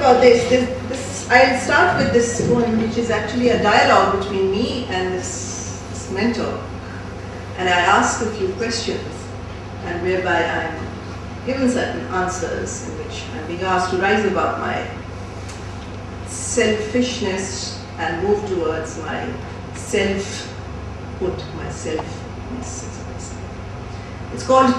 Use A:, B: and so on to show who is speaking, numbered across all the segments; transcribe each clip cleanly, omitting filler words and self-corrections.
A: about this. I'll start with this poem, which is actually a dialogue between me and this mentor. And I ask a few questions, and whereby I'm given certain answers in which I'm being asked to rise above my selfishness and move towards my selfhood, my selfness. It's called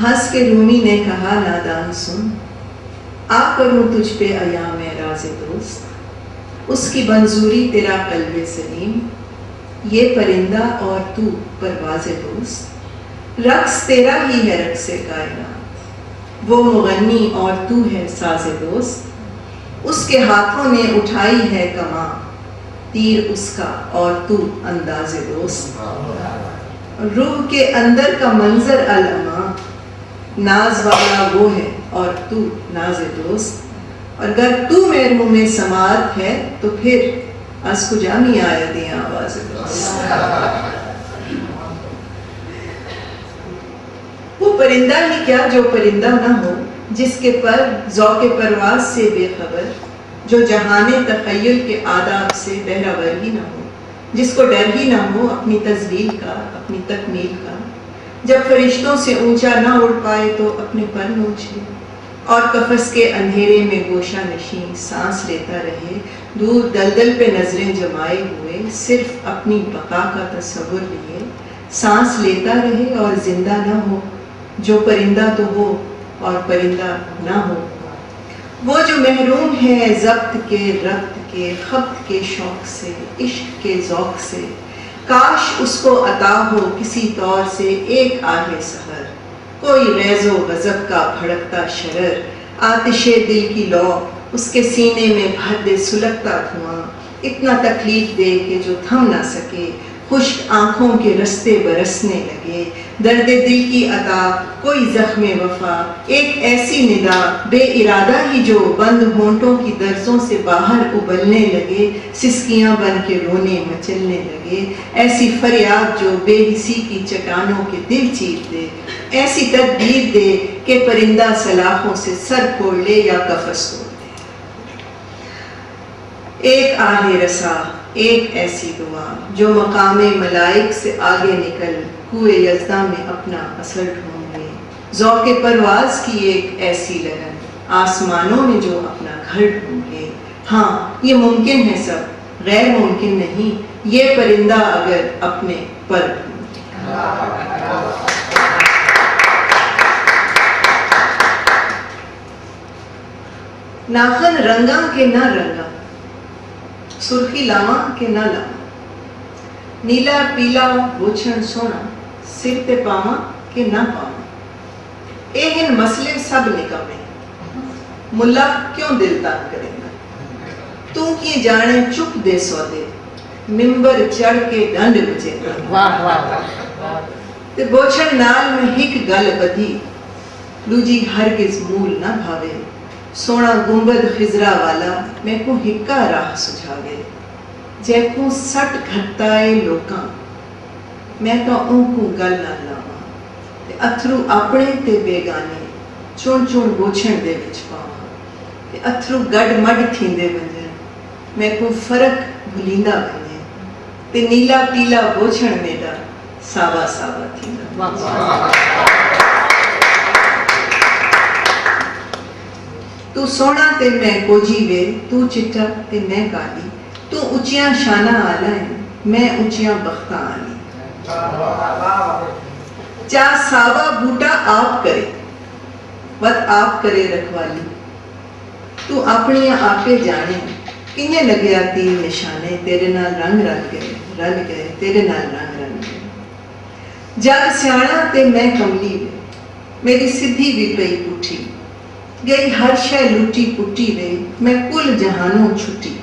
A: ہنس کے رومی نے کہا نادان سن، آ کروں تجھ پہ ایام راز دوست، اس کی منظوری تیرا قلب سلیم، یہ پرندہ اور تو پرواز دوست، رقص تیرا ہی ہے رقص کائنات، وہ مغنی اور تو ہے ساز دوست، اس کے ہاتھوں نے اٹھائی ہے کماں، تیر اس کا اور تو انداز دوست، روح کے اندر کا منظر الما، ناز والا وہ ہے اور تو ناز دوست، اور اگر تو محروم میں سماعت ہے تو پھر از کجا می آید یہ آواز دوست۔ وہ پرندہ ہی کیا جو پرندہ نہ ہو، جس کے پر ذوق پرواز سے بے خبر، جو جہان تخیل کے آداب سے بہرہ ہی نہ ہو، جس کو ڈر ہی نہ ہو اپنی تذلیل کا، اپنی تکمیل کا، جب فرشتوں سے اونچا نہ اڑ پائے تو اپنے پر نوچے، اور قفس کے اندھیرے میں گوشہ نشین سانس لیتا رہے، دور دلدل پہ نظریں جمائے ہوئے، صرف اپنی بقا کا تصور لیے، سانس لیتا رہے اور زندہ نہ ہو، جو پرندہ تو ہو اور پرندہ نہ ہو، وہ جو محروم ہے ضبط کے، ربط کے، خبط کے شوق سے، عشق کے ذوق سے، کاش اس کو عطا ہو کسی طور سے ایک آہ سحر، کوئی غیظ و غضب کا بھڑکتا شرر، آتش دل کی لو اس کے سینے میں بھر دے سلگتا دھواں، اتنا تکلیف دے کہ جو تھم نہ سکے، خشک آنکھوں کے رستے برسنے لگے، درد دل کی عطا کوئی زخم وفا، ایک ایسی ندا بے ارادہ ہی جو بند ہونٹوں کی درزوں سے باہر ابلنے لگے، سسکیاں بن کے رونے مچلنے لگے، ایسی فریاد جو بے حسی کی چٹانوں کے دل چیر دے، ایسی تدبیر دے کہ پرندہ سلاخوں سے سر پھوڑ لے یا قفس توڑ دے۔ ایک آہ رسا، ایک ایسی دعا جو مقام ملائک سے آگے نکل کوئے یزداں میں اپنا اثر ڈھونڈ لے، ذوق پرواز کی ایک ایسی لگن آسمانوں میں جو اپنا گھر ڈھونڈ لے۔ ہاں یہ ممکن ہے سب، غیر ممکن نہیں، یہ پرندہ اگر اپنے پر ڈھونڈے۔ ناخن رنگاں کے نہ رنگاں، سرخی لاواں کے نہ لاواں، نیلا پیلا بوچھن سونا، سر تے پاواں کے نہ پاواں، اے ہن مسئلے سب نکمے، ملا کیوں دل تان کرے گا، تو کی جانے چپ دے سودے، ممبر چڑھ کے ڈنڈ بجے گا، تے بوچھن نال میں ہک گل بدھی، دوجی ہرگز مول نہ بھاوے، سونا گنبد خزرہ والا میں کو ہکا راہ سجھاوے، جے کو سٹ گھٹائے لوکاں میں تو ان کو گل نہ لاواں، تے اتھرو اپنے تے بیگانے چون چون بوچھن دے وچ پاواں، تے اتھرو گڈ مڈ تھیندے ونجن میں کو فرق بھلیندا ونجے، تے نیلا پیلا بوچھن میرا ساوا ساوا تھیندا۔ تو سونا تے میں کوجی وے، تو چٹا تے میں کالی، تو اچیاں شانہ آلہ ہے، میں اچیاں بختہ آلی، چاہ ساوا بوٹا آپ کرے، وط آپ کرے رکھوالی، تو اپنی آپے جانے، کنگے لگیا تیر نشانے، تیرے نال رنگ رل گئے، تیرے نال رنگ رل گئے، جگ سیانا تے میں کملی وے، میری سدھی بھی پئی پوٹھی، گئی ہر شے لوٹی پٹی وے، میں کل جہانوں چھٹی،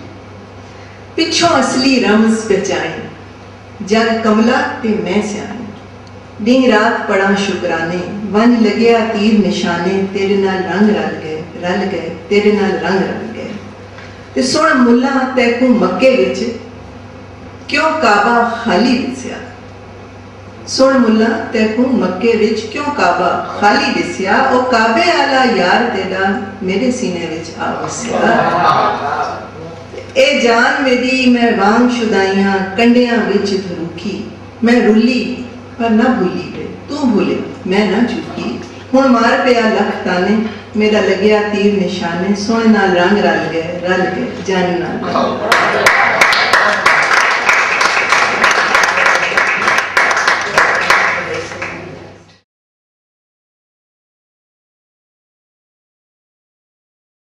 A: پچھوں اصلی رمز پہچائیں، جگ کملا تے میں سیانے، دن رات پڑا شکرانے، ون لگیا تیر نشانے، تیرے نال رنگ رل گئے، تیرے نال رنگ رل گئے، تے سن ملا تے کو مکے وچ کیوں کعبہ خالی دسیا، سن ملا تے کو مکے وچ کیوں کعبہ خالی دسیا، او کعبے آلا یار تیرا میرے سینے وچ آ وسیا، اے جان میری میں وانگ شدائیاں کنڈیاں وچ دھروکی، میں رلی پر نہ بھولی گئے، تو بھولے میں نہ چکی، ہن مار پیا لکھ تانے، میرا لگیا تیر نشانے، سونے نال رنگ رل گئے، جانی نال رل گئے۔